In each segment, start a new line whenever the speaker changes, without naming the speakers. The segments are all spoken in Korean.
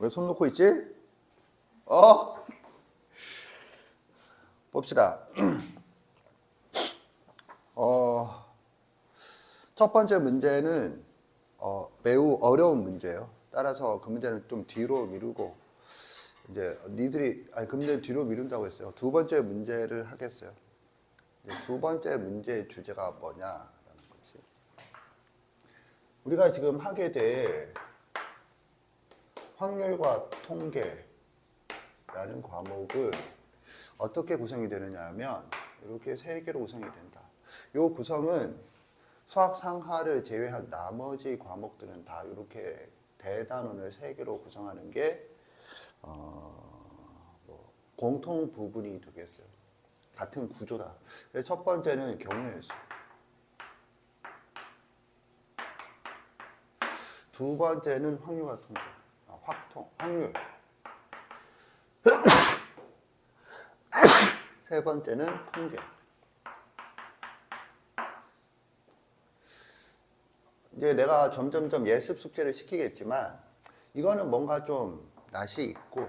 왜 손 놓고 있지? 어? 봅시다. 첫 번째 문제는 매우 어려운 문제예요. 따라서 그 문제는 좀 뒤로 미루고 이제 그 문제는 뒤로 미룬다고 했어요. 두 번째 문제를 하겠어요. 이제 두 번째 문제의 주제가 뭐냐라는 거지. 우리가 지금 하게 될 확률과 통계라는 과목은 어떻게 구성이 되느냐 하면 이렇게 세 개로 구성이 된다. 이 구성은 수학 상하를 제외한 나머지 과목들은 다 이렇게 대단원을 세 개로 구성하는 게 공통 부분이 되겠어요. 같은 구조다. 그래서 첫 번째는 경우의 수. 두 번째는 확률과 통계. 확률. 세 번째는 통계. 이제 내가 점점점 예습 숙제를 시키겠지만 이거는 뭔가 좀 낯이 있고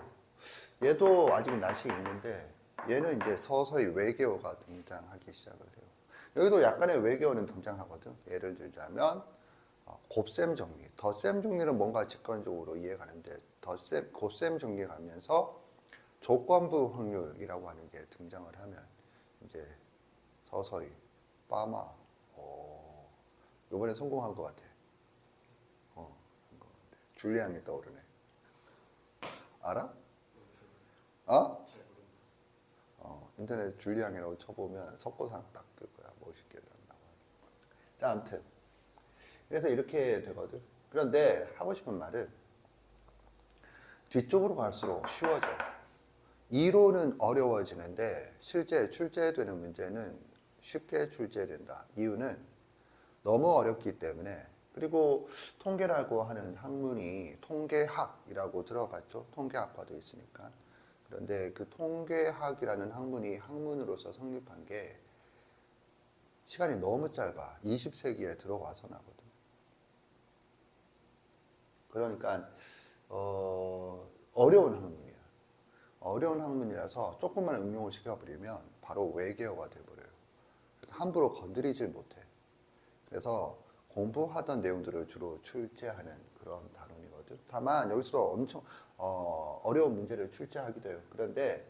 얘도 아직 낯이 있는데 얘는 이제 서서히 외계어가 등장하기 시작을 해요. 여기도 약간의 외계어는 등장하거든. 예를 들자면 곱셈 정리, 덧셈 정리는 뭔가 직관적으로 이해가는데 곱셈 정리 가면서 조건부 확률이라고 하는 게 등장을 하면 이제 서서히 빠마 이번에 성공한 것 같아. 줄리앙이 떠오르네. 알아? 인터넷 줄리앙이라고 쳐보면 석고상 딱 뜰 거야. 멋있게 나와. 자, 아무튼 그래서 이렇게 되거든. 그런데 하고 싶은 말은 뒤쪽으로 갈수록 쉬워져. 이론은 어려워지는데 실제 출제되는 문제는 쉽게 출제된다. 이유는 너무 어렵기 때문에. 그리고 통계라고 하는 학문이 통계학이라고 들어봤죠? 통계학과도 있으니까. 그런데 그 통계학이라는 학문이 학문으로서 성립한 게 시간이 너무 짧아. 20세기에 들어와서 나거든. 그러니까 어려운 학문이야. 어려운 학문이라서 조금만 응용을 시켜버리면 바로 외계어가 돼버려요. 함부로 건드리질 못해. 그래서 공부하던 내용들을 주로 출제하는 그런 단원이거든. 다만 여기서 엄청 어려운 문제를 출제하기도 해요. 그런데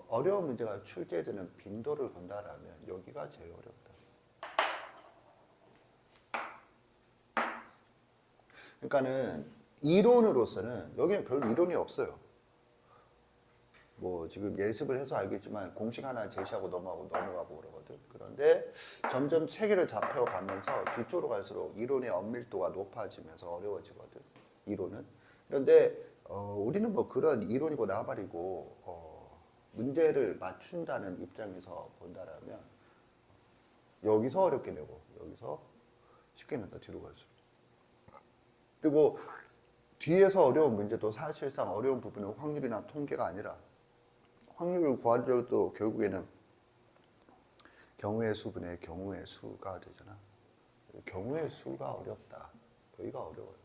어려운 문제가 출제되는 빈도를 본다라면 여기가 제일 어렵다. 그러니까는 이론으로서는 여기는 별 이론이 없어요. 뭐 지금 예습을 해서 알겠지만 공식 하나 제시하고 넘어가고 그러거든. 그런데 점점 체계를 잡혀가면서 뒤쪽으로 갈수록 이론의 엄밀도가 높아지면서 어려워지거든. 이론은. 그런데 우리는 뭐 그런 이론이고 나발이고 문제를 맞춘다는 입장에서 본다라면 여기서 어렵게 내고 여기서 쉽게 낸다. 뒤로 갈수록. 그리고 뒤에서 어려운 문제도 사실상 어려운 부분은 확률이나 통계가 아니라 확률을 구하려도 결국에는 경우의 수분의 경우의 수가 되잖아. 경우의 수가 어렵다. 여기가 어려워요.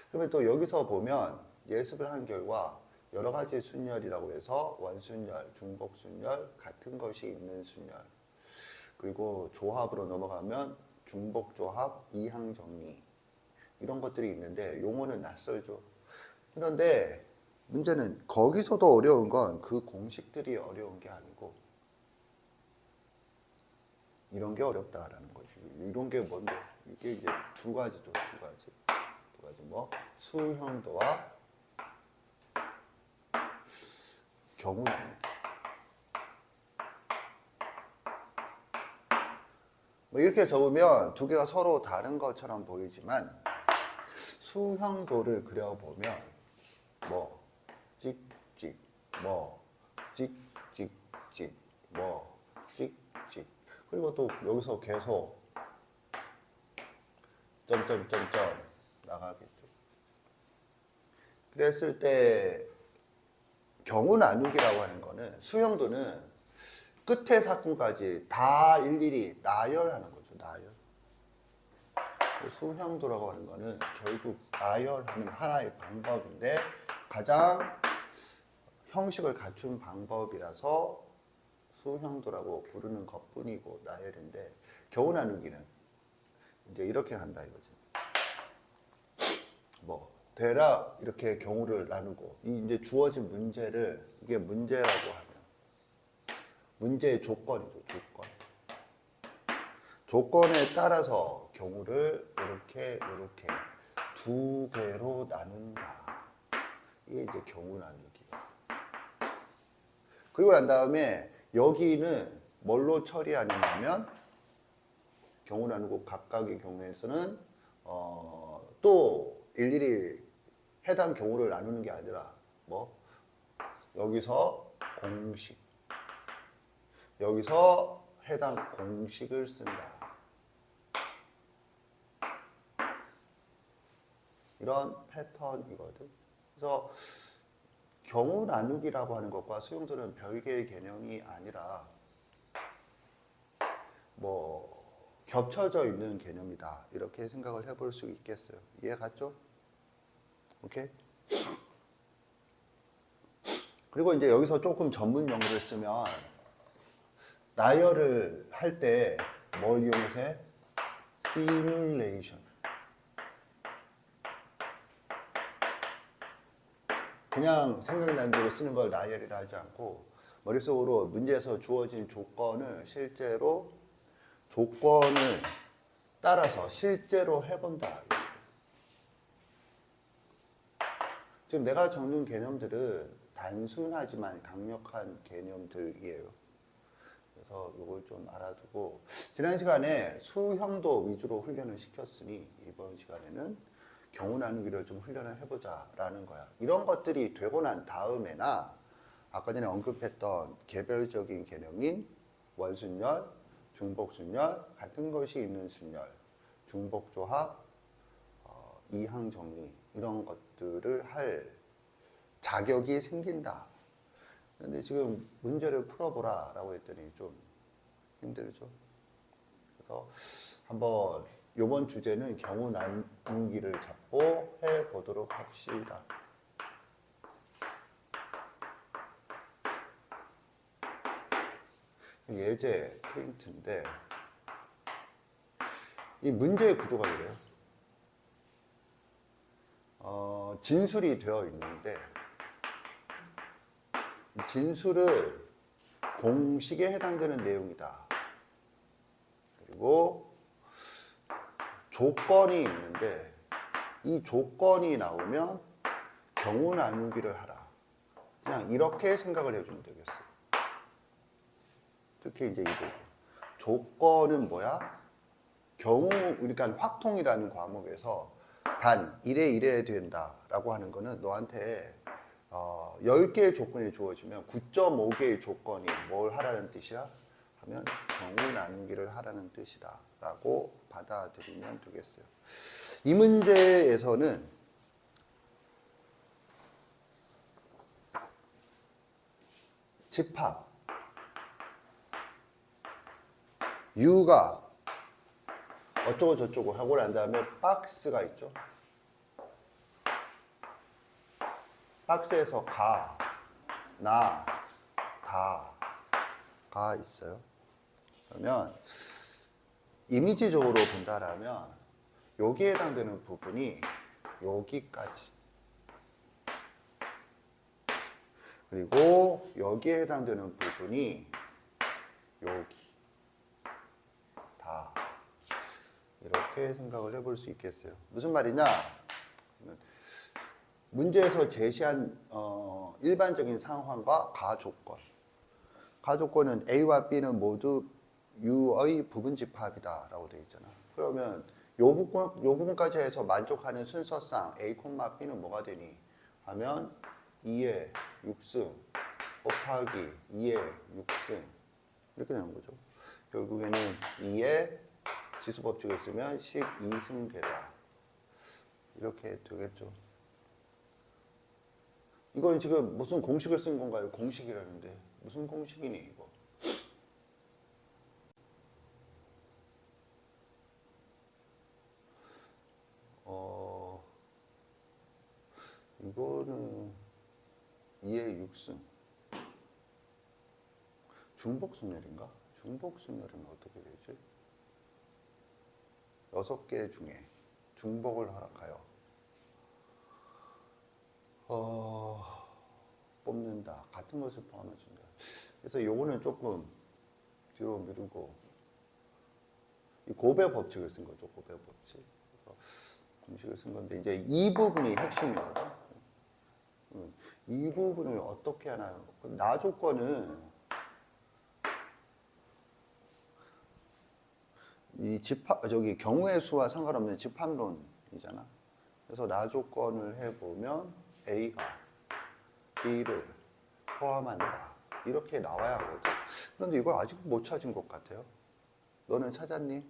그러면 또 여기서 보면 예습을 한 결과 여러 가지 순열이라고 해서 원순열, 중복순열, 같은 것이 있는 순열, 그리고 조합으로 넘어가면 중복조합, 이항정리 이런 것들이 있는데 용어는 낯설죠. 그런데 문제는 거기서도 어려운 건 그 공식들이 어려운 게 아니고 이런 게 어렵다라는 거지. 이런 게 뭔데? 이게 이제 두 가지죠. 두 가지 뭐 수형도와 경우 나누기. 뭐 이렇게 적으면 두 개가 서로 다른 것처럼 보이지만 수형도를 그려보면 뭐 찍찍 뭐 찍찍찍 뭐 찍찍 그리고 또 여기서 계속 점점점점 나가겠죠. 그랬을 때 경우 나누기라고 하는 거는 수형도는 끝에 사건까지 다 일일이 나열하는 거죠. 나열. 수형도라고 하는 거는 결국 나열하는 하나의 방법인데 가장 형식을 갖춘 방법이라서 수형도라고 부르는 것뿐이고 나열인데, 겨우 나누기는 이제 이렇게 간다 이거지. 뭐 대략 이렇게 경우를 나누고, 이 이제 주어진 문제를, 이게 문제라고 하면 문제의 조건이죠. 조건에 따라서 경우를 이렇게 두 개로 나눈다. 이게 이제 경우 나누기. 그리고 난 다음에 여기는 뭘로 처리하느냐면, 경우 나누고 각각의 경우에서는 또 일일이 해당 경우를 나누는 게 아니라, 뭐 여기서 공식, 여기서 해당 공식을 쓴다. 이런 패턴이거든. 그래서 경우 나누기라고 하는 것과 수용도는 별개의 개념이 아니라 뭐 겹쳐져 있는 개념이다. 이렇게 생각을 해볼 수 있겠어요. 이해 갔죠? 오케이? 그리고 이제 여기서 조금 전문 용어를 쓰면, 나열을 할 때 뭘 이용해서 해? 시뮬레이션. 그냥 생각나는 대로 쓰는 걸 나열이라 하지 않고, 머릿속으로 문제에서 주어진 조건을 실제로 조건을 따라서 실제로 해본다. 지금 내가 적는 개념들은 단순하지만 강력한 개념들이에요. 그래서 이걸 좀 알아두고, 지난 시간에 수형도 위주로 훈련을 시켰으니 이번 시간에는 경우 나누기를 좀 훈련을 해보자 라는 거야. 이런 것들이 되고 난 다음에나 아까 전에 언급했던 개별적인 개념인 원순열, 중복순열, 같은 것이 있는 순열, 중복조합, 이항정리, 이런 것들을 할 자격이 생긴다. 근데 지금 문제를 풀어보라 라고 했더니 좀 힘들죠. 그래서 한번 이번 주제는 경우 나누기를 잡고 해보도록 합시다. 예제 프린트인데, 이 문제의 구조가 이래요. 진술이 되어 있는데, 이 진술을 공식에 해당되는 내용이다. 그리고 조건이 있는데, 이 조건이 나오면 경우 나누기를 하라. 그냥 이렇게 생각을 해주면 되겠어요. 특히 이제 이 부분. 조건은 뭐야? 경우, 그러니까 확통이라는 과목에서 단 이래야 된다라고 하는 거는 너한테 10개의 조건이 주어지면 9.5개의 조건이 뭘 하라는 뜻이야? 하면 경우 나누기를 하라는 뜻이다 라고 받아들이면 되겠어요. 이 문제에서는 집합, U가 어쩌고 저쩌고 하고 난 다음에 박스가 있죠. 박스에서 가, 나, 다가 있어요. 그러면 이미지적으로 본다라면 여기에 해당되는 부분이 여기까지, 그리고 여기에 해당되는 부분이 여기, 다, 이렇게 생각을 해볼 수 있겠어요. 무슨 말이냐? 문제에서 제시한 일반적인 상황과 가조건. 가조건은 A와 B는 모두 U의 부분집합이다 라고 되어 있잖아. 그러면 요 부분까지 해서 만족하는 순서상 A, B는 뭐가 되니? 하면 2의 6승 곱하기 2의 6승 이렇게 되는 거죠. 결국에는 2의 지수법칙을 쓰면 12승계다. 이렇게 되겠죠. 이건 지금 무슨 공식을 쓴 건가요? 공식이라는데 무슨 공식이니 이거? 이거는 2의 6승. 중복순열인가? 중복순열은 어떻게 되지? 6개 중에 중복을 허락하여 뽑는다. 같은 것을 포함해준다. 그래서 요거는 조금 뒤로 미루고 이 고배 법칙을 쓴 거죠. 고배 법칙. 공식을 쓴 건데 이제 이 부분이 핵심이거든. 이 부분을 어떻게 하나요? 나 조건은 이 저기 경우의 수와 상관없는 집합론이잖아. 그래서 나 조건을 해보면 A가 B를 포함한다. 이렇게 나와야 하거든. 그런데 이걸 아직 못 찾은 것 같아요. 너는 찾았니?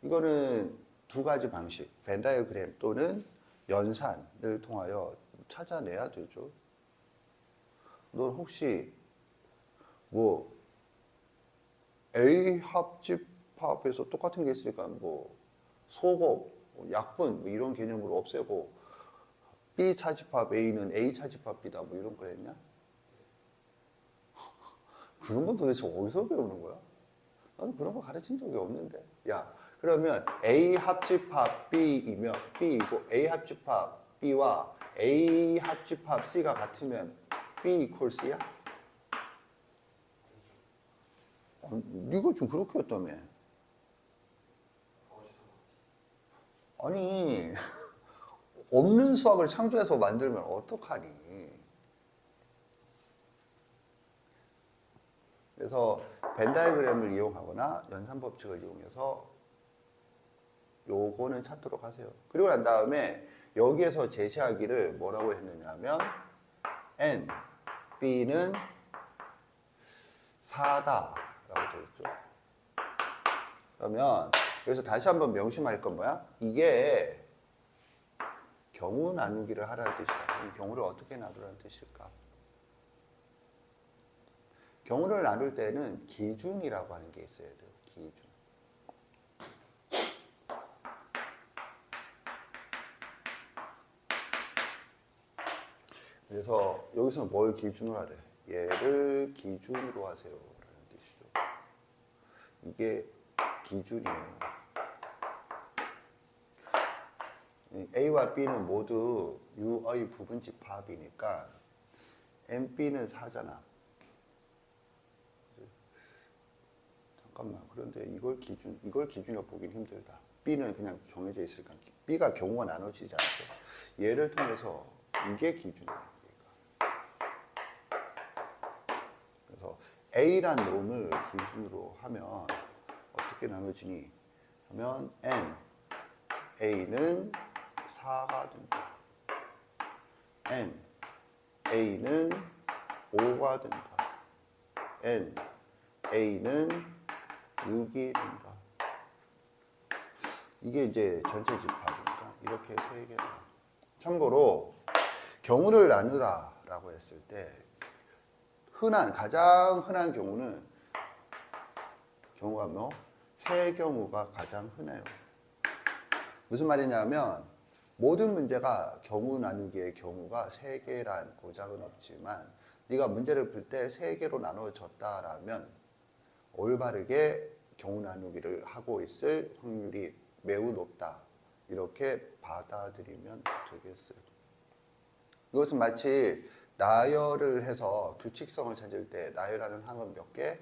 이거는 두 가지 방식, 벤 다이어그램 또는 연산을 통하여 찾아내야 되죠. 넌 혹시 뭐 A 합집합에서 똑같은 게 있으니까 뭐 소곱, 약분 뭐 이런 개념으로 없애고 B 차집합 A는 A 차집합 B다 뭐 이런 거 했냐? 그런 건 도대체 어디서 배우는 거야? 나는 그런 거 가르친 적이 없는데. 야, 그러면 A 합집합 B이면 B이고 A 합집합 B와 A 합집합 C가 같으면 B 이퀄 C야? 네가 좀 그렇게 했다며. 아니 없는 수학을 창조해서 만들면 어떡하니. 그래서 벤 다이어그램을 이용하거나 연산 법칙을 이용해서 요거는 찾도록 하세요. 그리고 난 다음에 여기에서 제시하기를 뭐라고 했느냐면 N, B는 4다 라고 되어 있죠. 그러면 여기서 다시 한번 명심할 건 뭐야? 이게 경우 나누기를 하라는 뜻이다. 그럼 경우를 어떻게 나누라는 뜻일까? 경우를 나눌 때는 기준이라고 하는 게 있어야 돼요. 기준. 그래서 여기서 뭘 기준으로 하래? 얘를 기준으로 하세요 라는 뜻이죠. 이게 기준이에요. A와 B는 모두 U의 부분집합이니까 MB는 4잖아. 잠깐만, 그런데 이걸 기준으로 보긴 힘들다. B는 그냥 정해져 있으니까 B가 경우가 나눠지지 않죠. 얘를 통해서 이게 기준이에요. 그래서 A란 놈을 기준으로 하면 어떻게 나눠지니? 하면 N, A는 4가 된다. N, A는 5가 된다. N, A는 6이 된다. 이게 이제 전체 집합이니까 이렇게 세 개다. 참고로 경우를 나누라 라고 했을 때 가장 흔한 경우가 뭐? 세 경우가 가장 흔해요. 무슨 말이냐면 모든 문제가 경우 나누기의 경우가 세 개란 보장은 없지만 네가 문제를 풀 때 세 개로 나눠졌다라면 올바르게 경우 나누기를 하고 있을 확률이 매우 높다. 이렇게 받아들이면 되겠어요. 이것은 마치 나열을 해서 규칙성을 찾을 때 나열하는 항은 몇 개?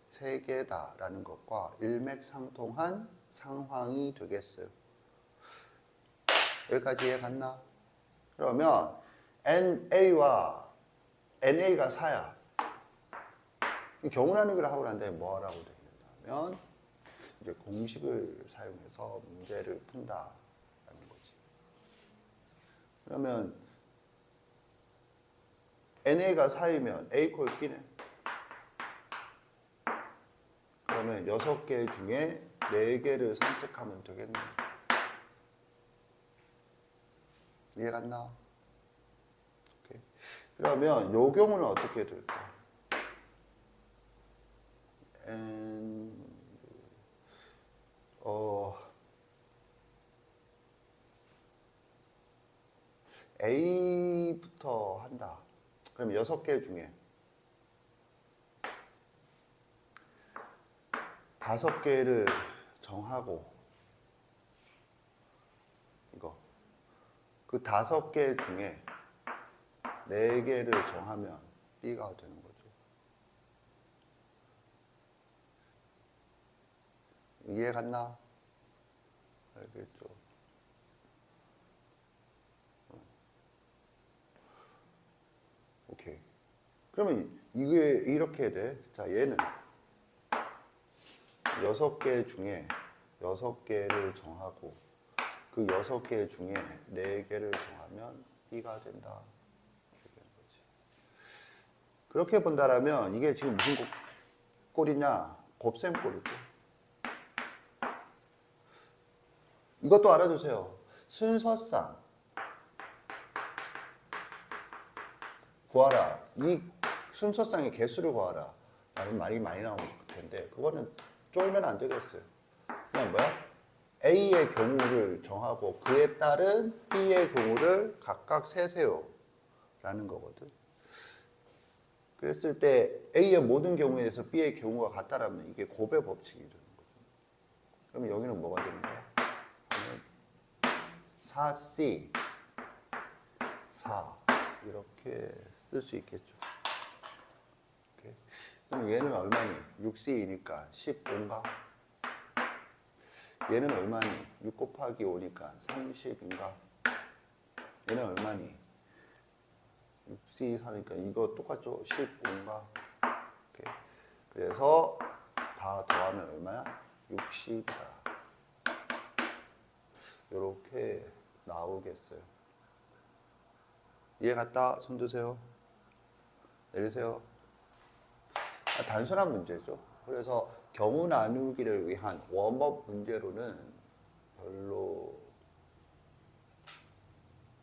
3개다라는 것과 일맥상통한 상황이 되겠어요. 여기까지 이해 갔나? 그러면 NA와 NA가 4야. 경우 나누기를 하고 난 다음에 뭐 하라고 되어 있냐면 이제 공식을 사용해서 문제를 푼다라는 거지. 그러면 NA가 4이면 A 콜 B네. 그러면 6개 중에 4개를 선택하면 되겠네. 이해 갔나? 오케이. 그러면 요 경우는 어떻게 될까? A부터 한다. 그럼 6개 중에 5개를 정하고 이거 그 5개 중에 4개를 정하면 B가 되는 거죠. 이해 갔나? 알겠죠? 오케이. 그러면 이게 이렇게 돼. 자, 얘는 6개 중에 6개를 정하고 그 6개 중에 4개를 정하면 B가 된다. 그렇게 본다라면 이게 지금 무슨 꼴이냐? 곱셈 꼴이고. 이것도 알아두세요. 순서상 구하라. 이 순서상의 개수를 구하라. 라는 말이 많이 나올 텐데 그거는 쫄면 안 되겠어요. 그냥 뭐야? A의 경우를 정하고 그에 따른 B의 경우를 각각 세세요. 라는 거거든. 그랬을 때 A의 모든 경우에서 B의 경우가 같다라면 이게 곱의 법칙이 되는 거죠. 그러면 여기는 뭐가 되는 거야? 4C 4 이렇게 쓸 수 있겠죠. 오케이. 그럼 얘는 얼마니? 6C이니까 15인가? 얘는 얼마니? 6 곱하기 5니까 30인가? 얘는 얼마니? 6C 사니까 이거 똑같죠? 15인가? 오케이. 그래서 다 더하면 얼마야? 60이다. 이렇게 나오겠어요. 이해 갔다? 손 드세요. 내리세요. 단순한 문제죠. 그래서 경우 나누기를 위한 웜업 문제로는 별로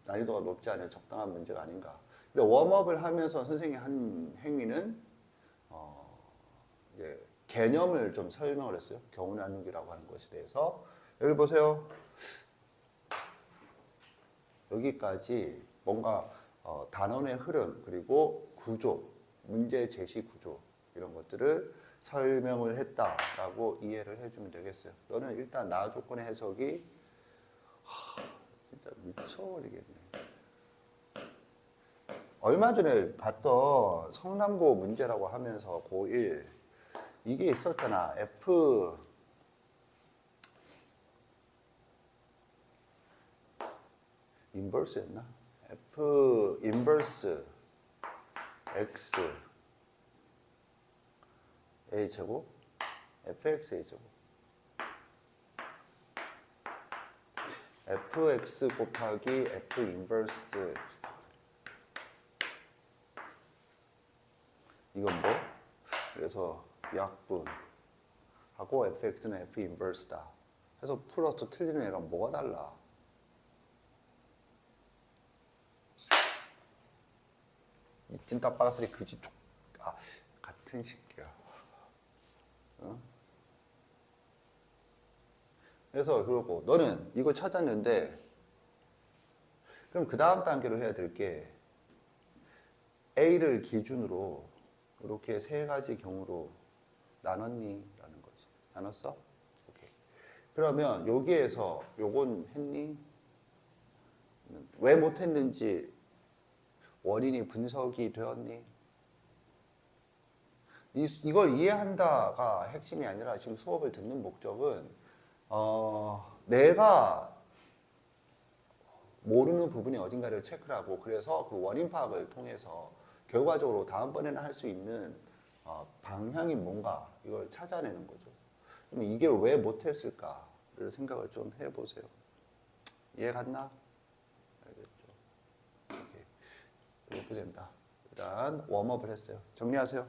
난이도가 높지 않은 적당한 문제가 아닌가. 근데 웜업을 하면서 선생님이 한 행위는 이제 개념을 좀 설명을 했어요. 경우 나누기라고 하는 것에 대해서. 여기 보세요. 여기까지 뭔가 단원의 흐름 그리고 구조, 문제 제시 구조 이런 것들을 설명을 했다라고 이해를 해주면 되겠어요. 너는 일단 나 조건의 해석이 진짜 미쳐버리겠네. 얼마 전에 봤던 성남고 문제라고 하면서 고1 이게 있었잖아. F 인버스였나? F 인버스 X A 제곱 fx A 제곱 fx 곱하기 f 인버스 x 이건 뭐? 그래서 약분 하고 fx는 f 인버스다 해서 풀어서 틀리는 애랑 뭐가 달라? 이 찐따빠가스리 그지 같은 새끼야. 어? 그래서 그러고 너는 이거 찾았는데 그럼 그 다음 단계로 해야 될 게 A를 기준으로 이렇게 세 가지 경우로 나눴니? 라는 거지. 나눴어? 오케이. 그러면 여기에서 요건 했니? 왜 못했는지 원인이 분석이 되었니? 이걸 이해한다가 핵심이 아니라 지금 수업을 듣는 목적은 내가 모르는 부분이 어딘가를 체크를 하고 그래서 그 원인 파악을 통해서 결과적으로 다음번에는 할 수 있는 방향이 뭔가 이걸 찾아내는 거죠. 그럼 이게 왜 못했을까를 생각을 좀 해보세요. 이해 갔나? 알겠죠? 오케이. 이렇게 된다. 일단 웜업을 했어요. 정리하세요.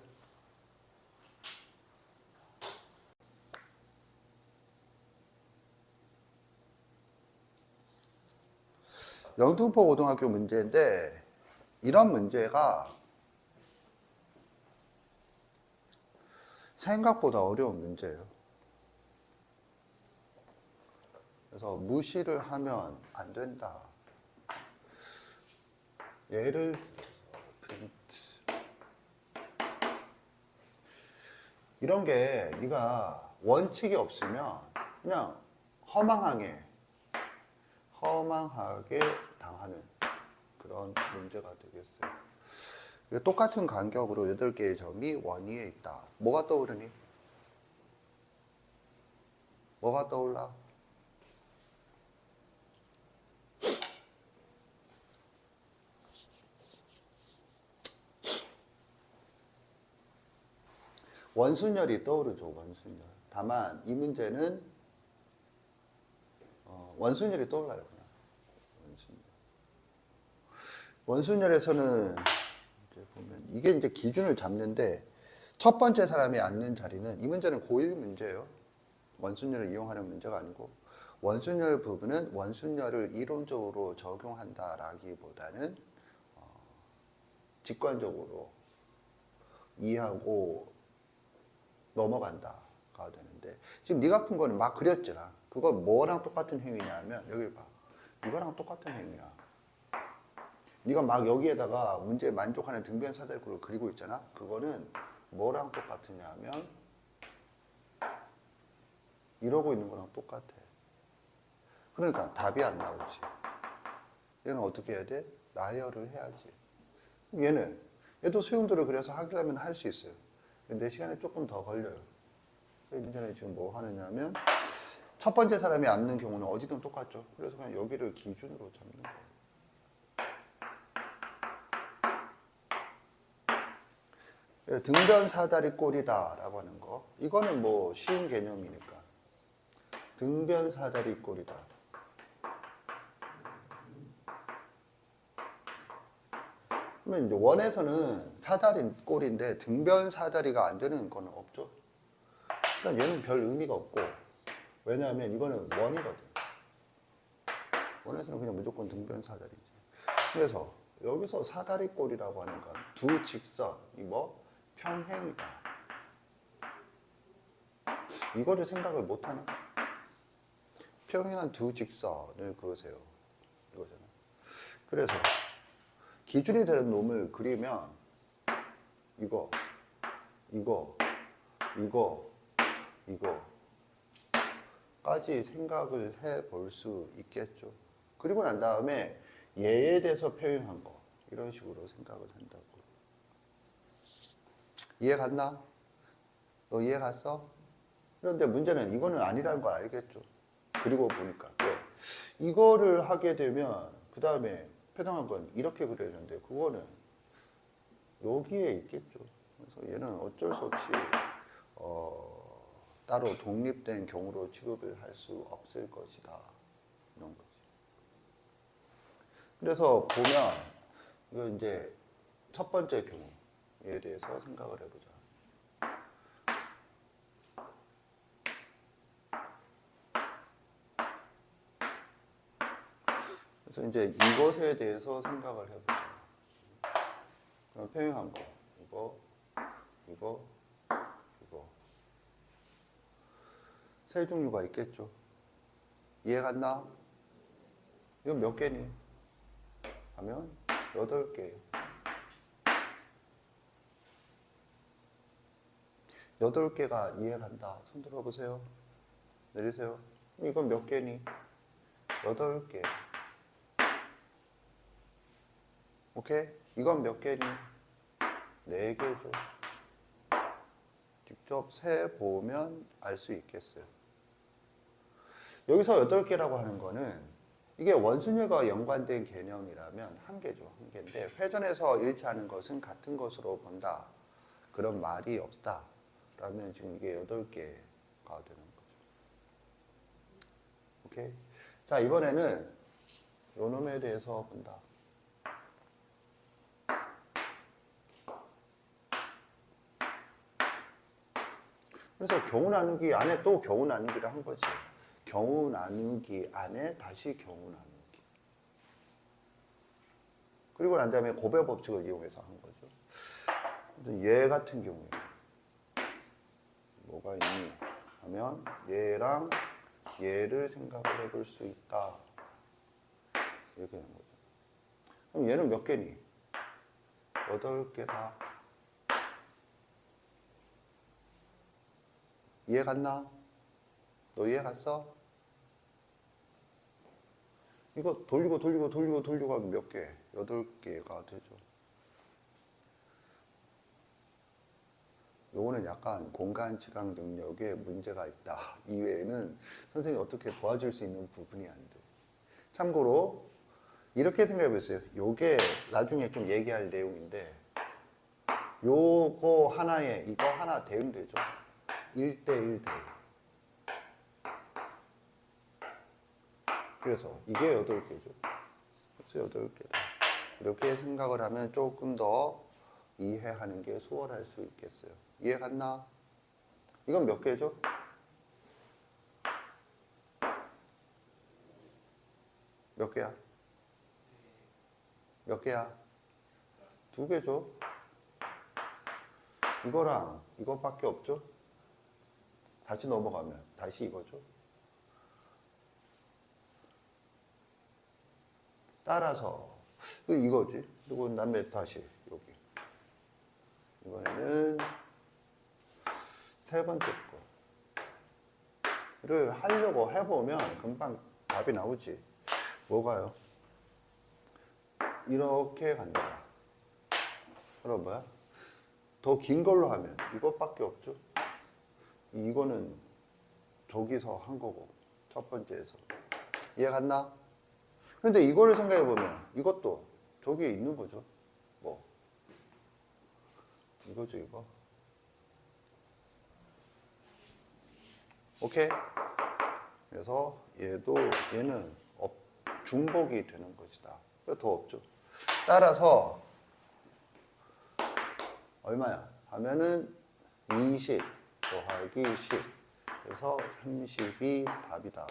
영등포 고등학교 문제인데 이런 문제가 생각보다 어려운 문제예요. 그래서 무시를 하면 안 된다. 예를 들어서 프린트 이런 게 네가 원칙이 없으면 그냥 허망하게 당하는 그런 문제가 되겠어요. 똑같은 간격으로 8개의 점이 원위에 있다. 뭐가 떠오르니? 뭐가 떠올라? 원순열이 떠오르죠. 원순열. 다만 이 문제는 원순열이 떠올라요. 그냥 원순열에서는 이제 보면 이게 이제 기준을 잡는데 첫 번째 사람이 앉는 자리는 이 문제는 고1 문제예요. 원순열을 이용하는 문제가 아니고 원순열 부분은 원순열을 이론적으로 적용한다라기보다는 직관적으로 이해하고 넘어간다가 되는데 지금 네가 푼 거는 막 그렸잖아. 그거 뭐랑 똑같은 행위냐면 여기 봐. 이거랑 똑같은 행위야. 네가 막 여기에다가 문제에 만족하는 등변 사다리꼴을 그리고 있잖아. 그거는 뭐랑 똑같으냐 하면 이러고 있는 거랑 똑같아. 그러니까 답이 안 나오지. 얘는 어떻게 해야 돼? 나열을 해야지. 얘도 소용돌이를 그려서 하려면 할 수 있어요. 근데 시간이 조금 더 걸려요. 이 문제는 지금 뭐 하느냐 하면 첫 번째 사람이 앉는 경우는 어디든 똑같죠. 그래서 그냥 여기를 기준으로 잡는 거예요. 등변 사다리 꼴이다 라고 하는 거, 이거는 뭐 쉬운 개념이니까 등변 사다리 꼴이다. 그러면 이제 원에서는 사다리 꼴인데 등변 사다리가 안 되는 건 없죠. 그러니까 얘는 별 의미가 없고, 왜냐하면 이거는 원이거든. 원에서는 그냥 무조건 등변 사다리지. 그래서 여기서 사다리 꼴이라고 하는 건 두 직선이 뭐 평행이다. 이거를 생각을 못하나? 평행한 두 직선을 그으세요. 이거잖아. 그래서 기준이 되는 놈을 그리면 이거까지 생각을 해볼 수 있겠죠. 그리고 난 다음에 얘에 대해서 표현한 거, 이런 식으로 생각을 한다고. 이해 갔나? 너 이해 갔어? 그런데 문제는 이거는 아니라는 걸 알겠죠. 그리고 보니까 왜? 이거를 하게 되면 그 다음에 표현한 건 이렇게 그려야되는데 그거는 여기에 있겠죠. 그래서 얘는 어쩔 수 없이 따로 독립된 경우로 취급을 할 수 없을 것이다. 이런 거지. 그래서 보면 이거 이제 첫 번째 경우에 대해서 생각을 해보자. 그래서 이제 이것에 대해서 생각을 해보자. 그럼 평행한 거, 이거. 세 종류가 있겠죠. 이해 갔나? 이건 몇 개니? 하면 8개. 8개가 이해 간다. 손 들어보세요. 내리세요. 이건 몇 개니? 8개. 오케이? 이건 몇 개니? 4개죠. 직접 세 보면 알 수 있겠어요. 여기서 8개라고 하는 거는 이게 원순열과 연관된 개념이라면 1개죠. 1개인데 회전에서 일치하는 것은 같은 것으로 본다. 그런 말이 없다. 라면 지금 이게 8개가 되는 거죠. 오케이? 자, 이번에는 요 놈에 대해서 본다. 그래서 경우 나누기 안에 또 경우 나누기를 한 거지. 경우 나누기 안에 다시 경우 나누기. 그리고 난 다음에 고배 법칙을 이용해서 한 거죠. 얘 같은 경우에 뭐가 있니? 하면 얘랑 얘를 생각을 해볼 수 있다. 이렇게 되는 거죠. 그럼 얘는 몇 개니? 8개다. 이해 갔나? 너 이해 갔어? 이거 돌리고 하면 몇 개? 8개가 되죠. 요거는 약간 공간 지각 능력에 문제가 있다. 이외에는 선생님이 어떻게 도와줄 수 있는 부분이 안 돼. 참고로 이렇게 생각해 보세요. 요게 나중에 좀 얘기할 내용인데 요거 하나에 이거 하나 대응되죠. 1대1 대응. 그래서 이게 8개죠. 그래서 8개다. 이렇게 생각을 하면 조금 더 이해하는 게 수월할 수 있겠어요. 이해 갔나? 이건 몇 개죠? 몇 개야? 몇 개야? 2개죠? 이거랑 이것밖에 없죠? 다시 넘어가면 다시 이거죠? 따라서 이거지. 그리고 다음에 다시 여기. 이번에는 세 번째 거를 하려고 해보면 금방 답이 나오지. 뭐가요? 이렇게 간다. 그럼 뭐야? 더 긴 걸로 하면 이것밖에 없죠. 이거는 저기서 한 거고 첫 번째에서 이해 갔나? 그런데 이거를 생각해 보면 이것도 저기에 있는 거죠. 뭐 이거죠, 이거. 오케이. 그래서 얘는 중복이 되는 것이다. 그래서 더 없죠. 따라서 얼마야? 하면은 20 더하기 10 해서 30이 답이다.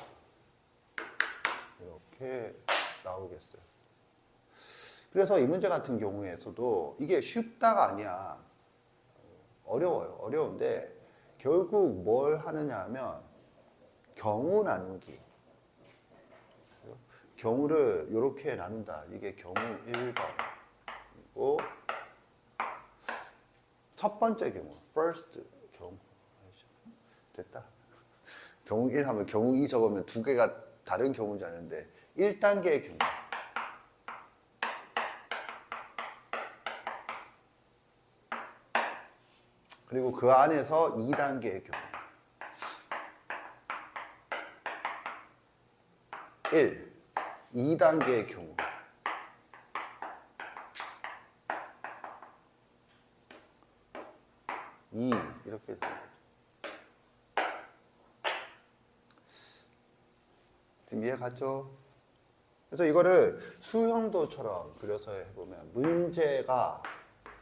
이렇게 나오겠어요. 그래서 이 문제 같은 경우에서도 이게 쉽다가 아니야. 어려워요. 어려운데 결국 뭘 하느냐 하면 경우 나누기. 경우를 이렇게 나눈다. 이게 경우 1번. 그리고 첫 번째 경우, first 경우. 됐다. 경우 1 하면 경우 2 적으면 2개가 다른 경우인 줄 아는데 1단계의 경우. 그리고 그 안에서 2단계의 경우. 1. 2단계의 경우. 2. 이렇게 되는 거죠. 지금 이해 갔죠? 그래서 이거를 수형도처럼 그려서 해보면 문제가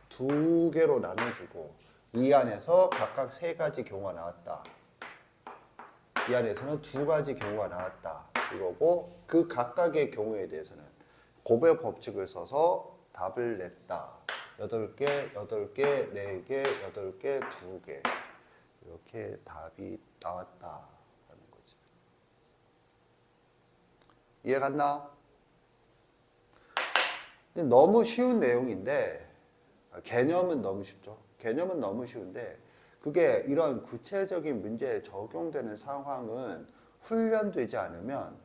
2개로 나눠주고 이 안에서 각각 3가지 경우가 나왔다. 이 안에서는 2가지 경우가 나왔다. 이거고 그 각각의 경우에 대해서는 곱의 법칙을 써서 답을 냈다. 8개, 8개, 4개, 8개, 2개. 이렇게 답이 나왔다. 라는 거지. 이해 갔나? 너무 쉬운 내용인데 개념은 너무 쉽죠. 개념은 너무 쉬운데 그게 이런 구체적인 문제에 적용되는 상황은 훈련되지 않으면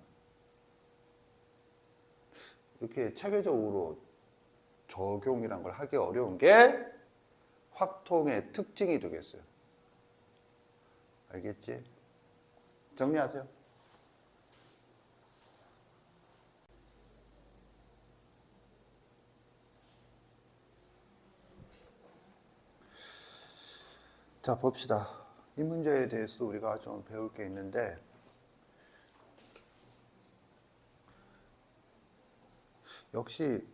이렇게 체계적으로 적용이란 걸 하기 어려운 게 확통의 특징이 되겠어요. 알겠지? 정리하세요. 자, 봅시다. 이 문제에 대해서도 우리가 좀 배울 게 있는데 역시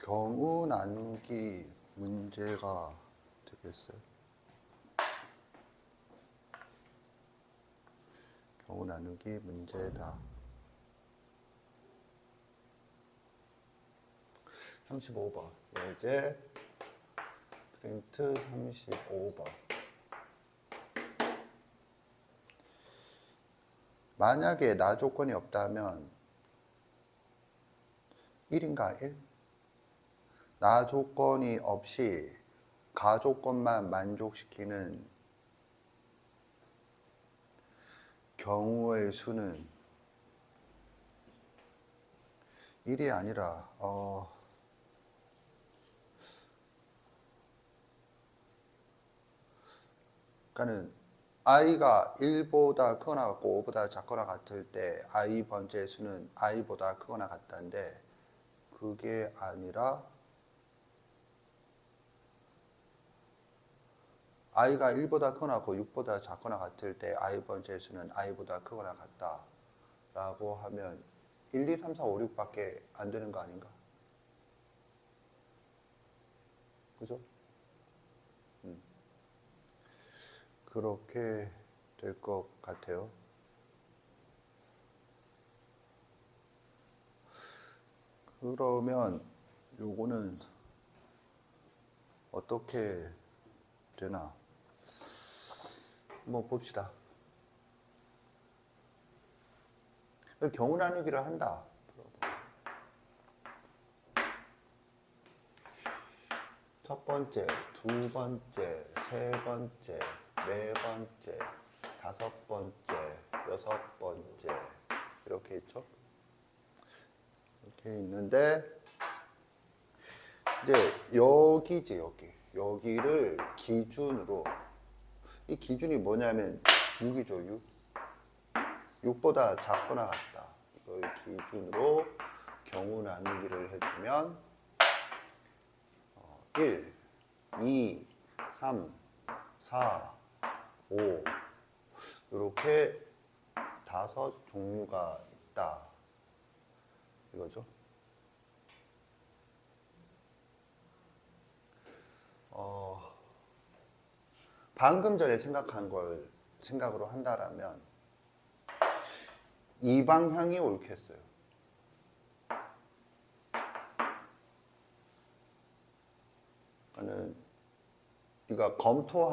경우 나누기 문제가 되겠어요. 경우 나누기 문제다. 35번. 예제 프린트 35번. 만약에 나 조건이 없다면 1인가 1? 나 조건이 없이 가 조건만 만족시키는 경우의 수는 1이 아니라 그러니까는 i가 1보다 크거나 같고 5보다 작거나 같을 때 i 번째 수는 i보다 크거나 같다는데 그게 아니라 i가 1보다 크거나 같고 6보다 작거나 같을 때 i 번째 수는 i보다 크거나 같다 라고 하면 1, 2, 3, 4, 5, 6밖에 안 되는 거 아닌가? 그죠? 그렇게 될 것 같아요. 그러면 요거는 어떻게 되나? 한번 봅시다. 경우 나누기를 한다. 첫 번째, 두 번째, 세 번째, 네 번째, 다섯 번째, 여섯 번째 이렇게 있죠. 이렇게 있는데 이제 여기지 여기를 기준으로 이 기준이 뭐냐면 6이죠. 6보다 작거나 같다. 이걸 기준으로 경우 나누기를 해주면 1, 2, 3, 4, 5 이렇게 5 종류가 있다 이거죠. 방금 전에 생각한 걸 생각으로 한다라면 이 방향이 옳겠어요. 그러니까는 네가 검토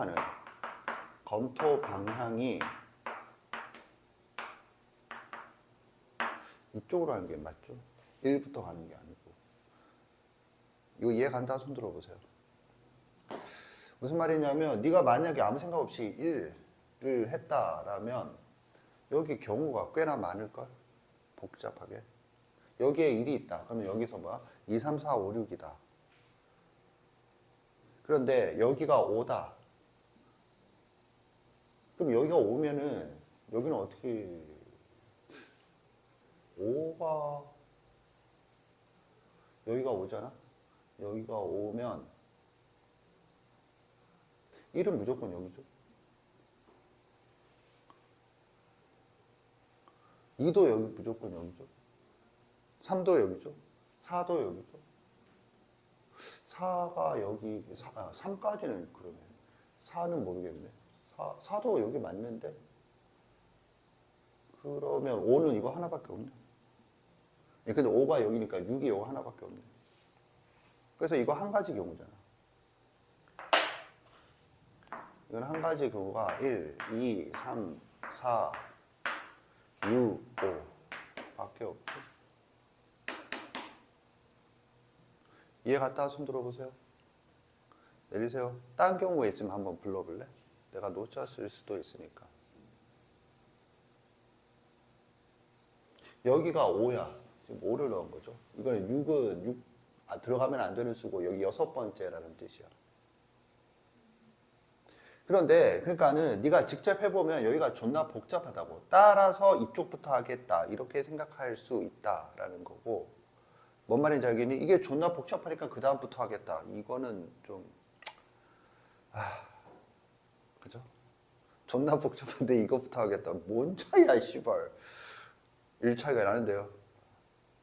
방향이 이쪽으로 하는 게 맞죠? 1부터 가는 게 아니고. 이거 이해 간다? 손 들어보세요. 무슨 말이냐면 네가 만약에 아무 생각 없이 1을 했다라면 여기 경우가 꽤나 많을걸? 복잡하게. 여기에 1이 있다. 그러면 여기서 뭐야? 2, 3, 4, 5, 6이다. 그런데 여기가 5다. 그럼 여기가 5면은 여기는 어떻게 5가 여기가 5잖아? 여기가 5면 1은 무조건 여기죠. 2도 여기 무조건 여기죠. 3도 여기죠. 4도 여기죠. 4가 여기 3까지는 그러면 4는 모르겠네. 4도 여기 맞는데 그러면 5는 이거 하나밖에 없네. 근데 5가 여기니까 6이 이거 하나밖에 없네. 그래서 이거 한 가지 경우잖아. 이건 한 가지 경우가 1, 2, 3, 4, 6, 5 밖에 없죠. 이해 갔다 손 들어보세요. 내리세요. 딴 경우에 있으면 한번 불러볼래? 내가 놓쳤을 수도 있으니까. 여기가 5야. 지금 5를 넣은 거죠. 이건 6은 들어가면 안 되는 수고 여기 6번째라는 뜻이야. 그런데 그러니까는 네가 직접 해보면 여기가 존나 복잡하다고. 따라서 이쪽부터 하겠다 이렇게 생각할 수 있다라는 거고. 뭔 말인지 알겠니? 이게 존나 복잡하니까 그 다음부터 하겠다. 이거는 좀 그죠? 존나 복잡한데 이거부터 하겠다. 뭔 차이야 씨발. 1차이가 나는데요.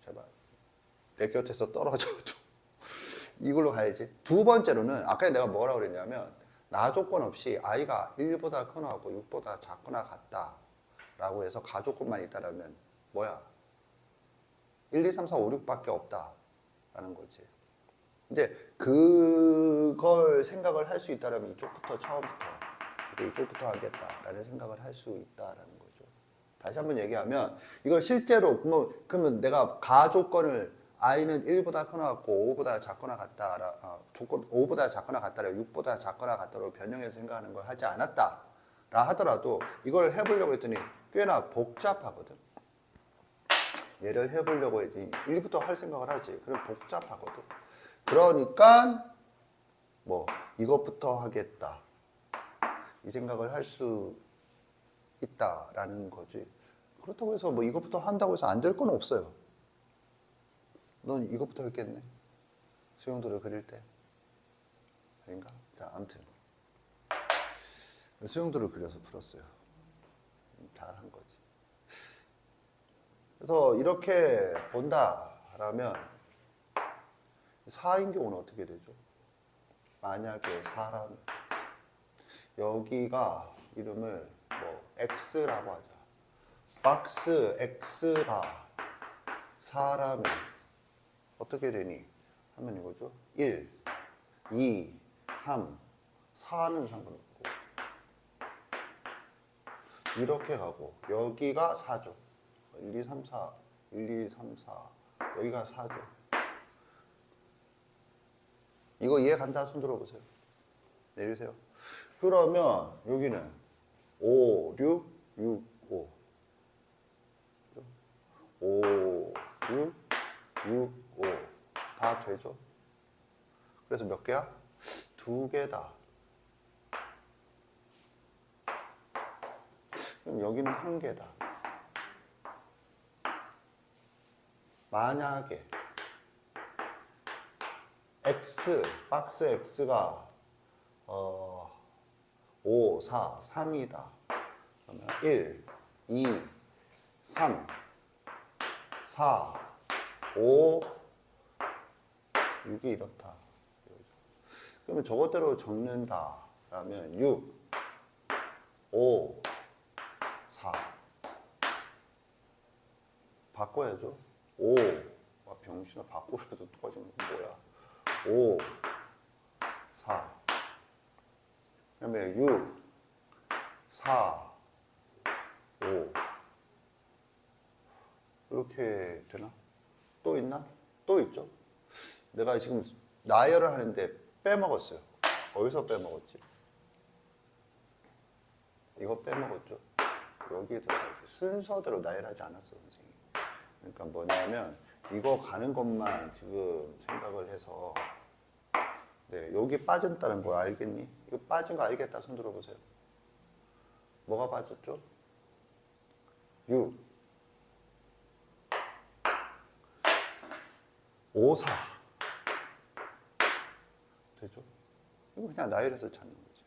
제발 내 곁에서 떨어져 좀. 이걸로 가야지. 두 번째로는 아까 내가 뭐라고 그랬냐면 나 조건 없이 i가 1보다 크거나 하고 6보다 작거나 같다 라고 해서 가조건만 있다라면 뭐야? 1, 2, 3, 4, 5, 6밖에 없다 라는 거지. 이제 그걸 생각을 할 수 있다면 이쪽부터 처음부터 이쪽부터 하겠다 라는 생각을 할 수 있다라는 거죠. 다시 한번 얘기하면 이걸 실제로 그러면 내가 가조건을 i는 1보다 크거나 같고 5보다 작거나 같다. 조건 5보다 작거나 같다라 6보다 작거나 같다로 변형해서 생각하는 걸 하지 않았다 라 하더라도 이걸 해보려고 했더니 꽤나 복잡하거든. 얘를 해보려고 해야지. 1부터 할 생각을 하지. 그럼 복잡하거든. 그러니까 뭐 이것부터 하겠다. 이 생각을 할 수 있다라는 거지. 그렇다고 해서 뭐 이것부터 한다고 해서 안 될 건 없어요. 넌 이것부터 했겠네. 수영도를 그릴 때. 아닌가? 자, 아무튼 수영도를 그려서 풀었어요. 잘한 거지. 그래서 이렇게 본다라면 4인 경우는 어떻게 되죠? 만약에 4라면 여기가 이름을 뭐 X라고 하자. 박스 X가 4라면 어떻게 되니? 하면 이거죠. 1, 2, 3, 4는 상관없고 이렇게 가고 여기가 4죠. 1, 2, 3, 4, 1, 2, 3, 4 여기가 4죠. 이거 이해 간다? 손 들어보세요. 내리세요. 그러면 여기는 5, 6, 6, 5 5, 6, 6, 5 다 되죠. 그래서 몇 개야? 2개다. 그럼 여기는 1개다. 만약에 X, 박스 X가 5, 4, 3이다. 그러면 1, 2, 3, 4, 5, 6이 이렇다. 그러면 저것대로 적는다. 라면 6, 5, 4 바꿔야죠. 5 병신아 바꾸라도 똑같은 건 뭐야. 5, 4 그다음에 6, 4, 5 이렇게 되나? 또 있나? 또 있죠. 내가 지금 나열을 하는데 빼먹었어요. 어디서 빼먹었지? 이거 빼먹었죠. 여기에 들어가야지. 순서대로 나열하지 않았어, 선생님. 그러니까 뭐냐면 이거 가는 것만 지금 생각을 해서 네, 여기 빠졌다는 거 알겠니? 이거 빠진 거 알겠다. 손 들어보세요. 뭐가 빠졌죠? 6 5, 4 되죠? 이거 그냥 나열해서 찾는 거지.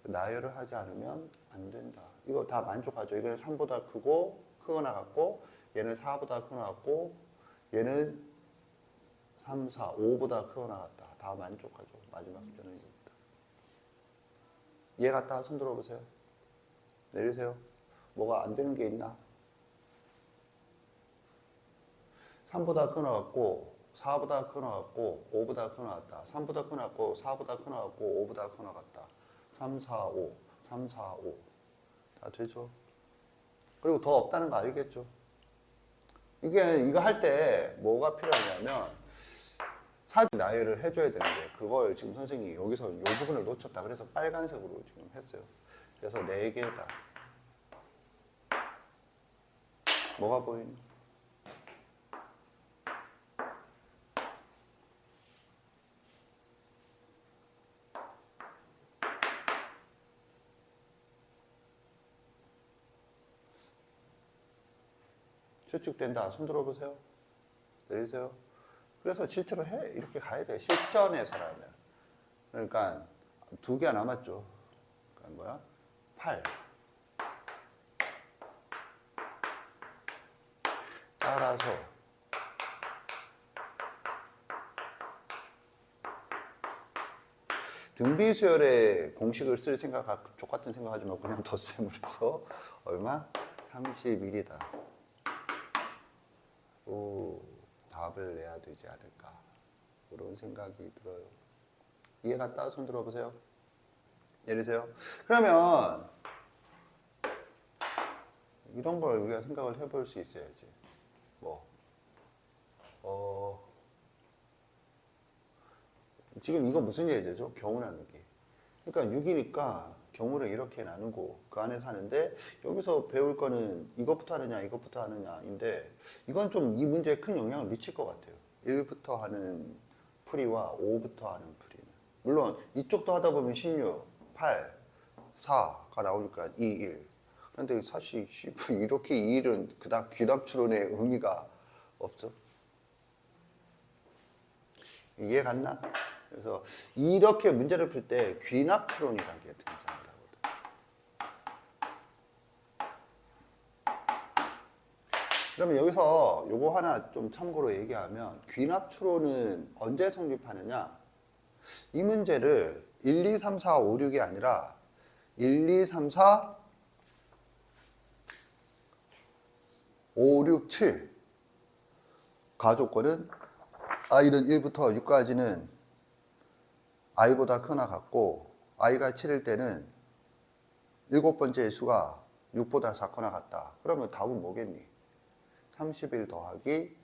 나열을 하지 않으면 안 된다. 이거 다 만족하죠. 이거는 3보다 크거나 같고 얘는 4보다 크거나 같고 얘는 3, 4, 5보다 크거나 같다. 다 만족하죠. 마지막 숫자는 이겁니다. 이해 갔다 손 들어보세요. 내리세요. 뭐가 안 되는 게 있나? 3보다 크거나 같고 4보다 크거나 같고 5보다 크거나 같다. 3보다 크거나 같고 4보다 크거나 같고 5보다 크거나 같다. 3, 4, 5, 3, 4, 5 다 되죠. 그리고 더 없다는 거 알겠죠. 이거 할 때 뭐가 필요하냐면 사진 나열을 해줘야 되는데 그걸 지금 선생님이 여기서 이 부분을 놓쳤다. 그래서 빨간색으로 지금 했어요. 그래서 4개다. 뭐가 보이니? 추측된다. 손 들어보세요. 내리세요. 그래서 실제로 이렇게 가야 돼. 실전에서라면. 그러니까 2개가 남았죠. 그러니까 뭐야? 8. 따라서 등비수열의 공식을 쓸 생각, 족같은 생각하지 말고 그냥 덧셈을 해서 얼마? 31이다. 답을 내야 되지 않을까 그런 생각이 들어요. 이해 갔다? 손 들어보세요. 내리세요. 그러면 이런 걸 우리가 생각을 해볼 수 있어야지. 지금 이거 무슨 예제죠? 경우 나누기. 그러니까 6이니까 경우를 이렇게 나누고 그 안에서 하는데 여기서 배울 거는 이것부터 하느냐 이것부터 하느냐인데 이건 좀 이 문제에 큰 영향을 미칠 것 같아요. 1부터 하는 풀이와 5부터 하는 풀이는. 물론 이쪽도 하다 보면 16, 8, 4가 나오니까 2, 1. 그런데 사실 이렇게 2, 1은 그닥 귀납추론의 의미가 없어. 이해 갔나? 그래서 이렇게 문제를 풀 때 귀납추론이라는 게 등장을 하거든. 그러면 여기서 요거 하나 좀 참고로 얘기하면 귀납추론은 언제 성립하느냐? 이 문제를 1, 2, 3, 4, 5, 6이 아니라 1, 2, 3, 4, 5, 6, 7 가조건은 i는 1부터 6까지는 i보다 크거나 같고 i가 7일 때는 7번째 수가 6보다 작거나 같다. 그러면 답은 뭐겠니? 31 더하기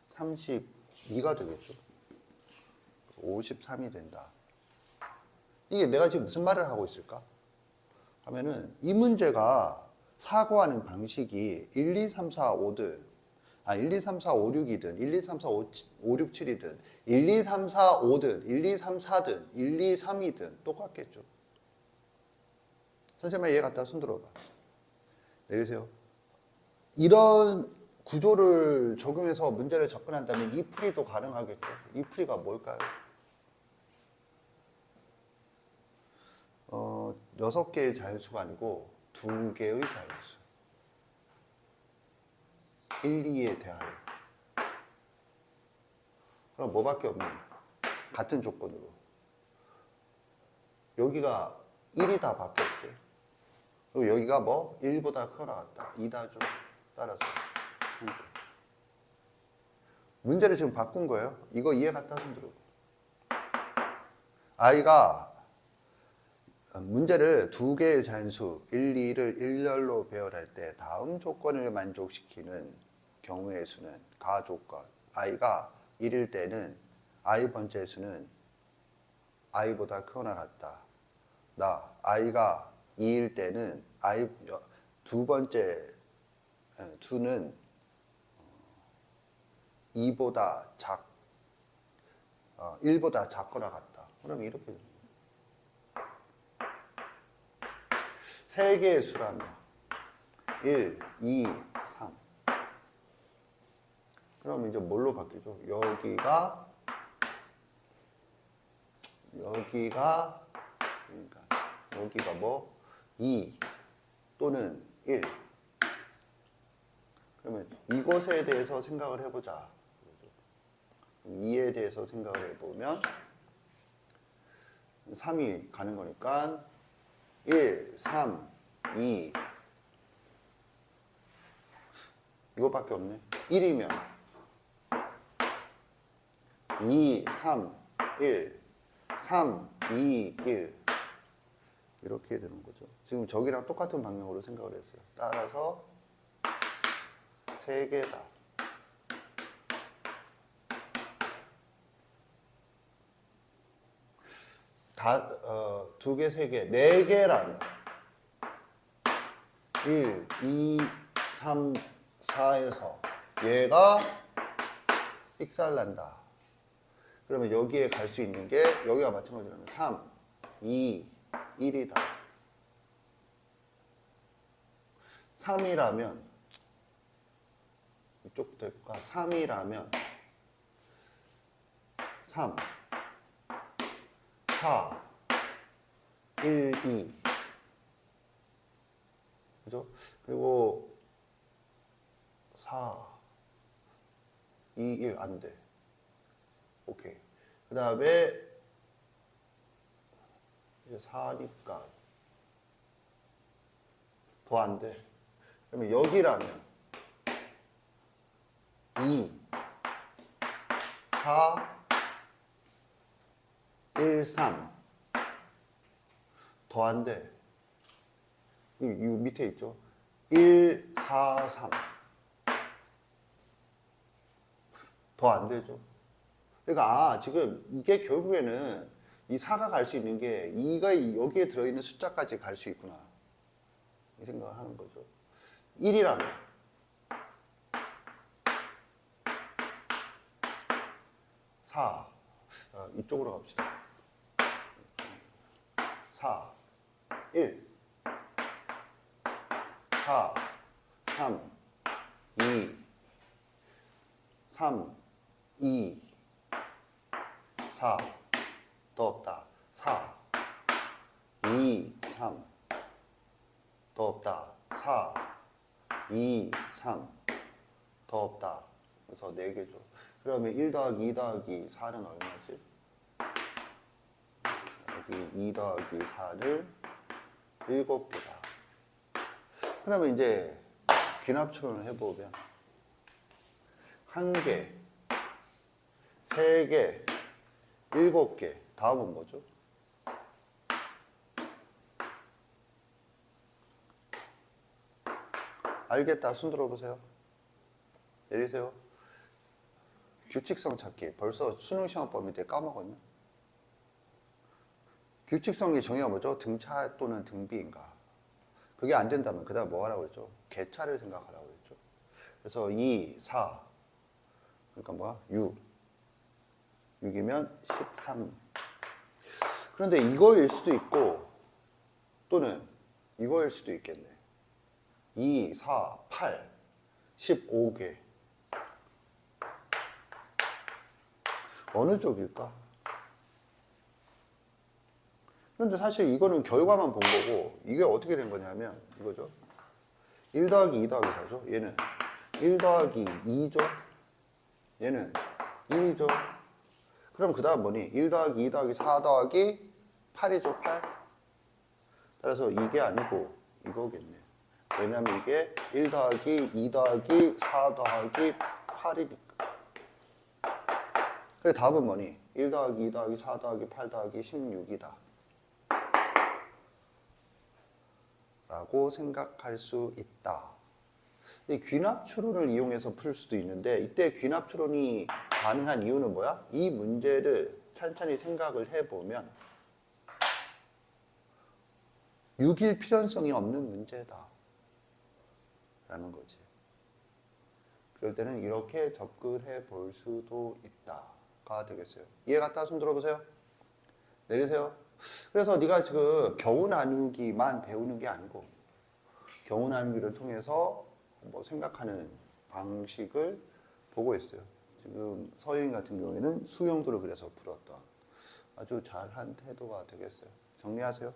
32가 되겠죠. 53이 된다. 이게 내가 지금 무슨 말을 하고 있을까? 하면은 이 문제가 사고하는 방식이 1, 2, 3, 4, 5든 1, 2, 3, 4, 5, 6이든 1, 2, 3, 4, 5, 6, 7이든 1, 2, 3, 4, 5든 1, 2, 3, 4든 1, 2, 3이든 똑같겠죠. 선생님 이해 갔다 손 들어봐. 내리세요. 이런 구조를 적용해서 문제를 접근한다면 이 풀이도 가능하겠죠. 이 풀이가 뭘까요? 6개의 자연수가 아니고 2개의 자연수. 1, 2에 대하여. 그럼 뭐밖에 없니? 같은 조건으로. 여기가 1이 다 바뀌었죠. 그리고 여기가 뭐? 1보다 크거나 같다. 2다 좀 따라서. 그러니까. 문제를 지금 바꾼 거예요. 이거 이해 갔다 손 들고. i가 문제를 2개의 자연수 1, 2를 일렬로 배열할 때 다음 조건을 만족시키는 경우의 수는 가조건 i가 1일 때는 i 번째 수는 i보다 크거나 같다. i가 2일 때는 i 두 번째 수는 2보다 1보다 작거나 같다. 그럼 이렇게 됩니다. 3개의 수라면 1, 2, 3. 그럼 이제 뭘로 바뀌죠? 여기가 그러니까 여기가 뭐 2 또는 1. 그러면 이것에 대해서 생각을 해보자. 2에 대해서 생각을 해보면 3이 가는 거니까 1, 3, 2 이거밖에 없네. 1이면 2, 3, 1 3, 2, 1 이렇게 되는 거죠. 지금 저기랑 똑같은 방향으로 생각을 했어요. 따라서 3개다. 다, 2개, 3개, 4개라면 1, 2, 3, 4에서 얘가 삑살난다. 그러면 여기에 갈 수 있는 게 여기가 마찬가지라면 3, 2, 1이다. 3이라면 이쪽부터 해볼까? 3이라면 3, 4, 1, 2 그죠? 그리고 4, 2, 1 안 돼. 오케이. 그 다음에 이제 4니까 더 안 돼. 그러면 여기라면 2, 4, 1, 3 더 안 돼. 이 밑에 있죠. 1, 4, 3 더 안 되죠. 그러니까 지금 이게 결국에는 이 4가 갈 수 있는 게 2가 여기에 들어있는 숫자까지 갈 수 있구나. 이 생각을 하는 거죠. 1이라면 4. 이쪽으로 갑시다. 4, 1, 4, 3, 2, 3, 2, 4. 더 없다. 4, 2, 3. 더 없다. 4, 2, 3. 더 없다. 그래서 4개죠. 그러면 1 더하기 2 더하기 4는 얼마지? 여기 2 더하기 4를 7개다. 그러면 이제 귀납추론을 해보면 1개, 3개, 7개. 다음은 뭐죠? 알겠다. 손 들어보세요. 내리세요. 규칙성 찾기. 벌써 수능 시험법일 때 까먹었냐? 규칙성의 정의가 뭐죠? 등차 또는 등비인가. 그게 안 된다면 그 다음 뭐 하라고 그랬죠? 개차를 생각하라고 그랬죠. 그래서 2, 4. 그러니까 뭐야? 6. 6이면 13. 그런데 이거일 수도 있고 또는 이거일 수도 있겠네. 2, 4, 8, 15개. 어느 쪽일까? 그런데 사실 이거는 결과만 본 거고 이게 어떻게 된 거냐면 이거죠. 1 더하기 2 더하기 4죠. 얘는 1 더하기 2죠. 얘는 1이죠. 그럼 그 다음 뭐니? 1 더하기 2 더하기 4 더하기 8이죠. 8. 따라서 이게 아니고 이거겠네. 왜냐면 이게 1 더하기 2 더하기 4 더하기 8이니까. 그래 답은 뭐니? 1 더하기 2 더하기 4 더하기 8 더하기 16이다. 라고 생각할 수 있다. 이 귀납추론을 이용해서 풀 수도 있는데 이때 귀납추론이 가능한 이유는 뭐야? 이 문제를 천천히 생각을 해보면 6일 필연성이 없는 문제다. 라는 거지. 그럴 때는 이렇게 접근을 해볼 수도 있다가 되겠어요. 이해 갔다 손 들어보세요. 내리세요. 그래서 네가 지금 겨우 나누기만 배우는 게 아니고 겨우 나누기를 통해서 뭐 생각하는 방식을 보고 있어요. 지금 서유인 같은 경우에는 수용도를 그래서 풀었던 아주 잘한 태도가 되겠어요. 정리하세요.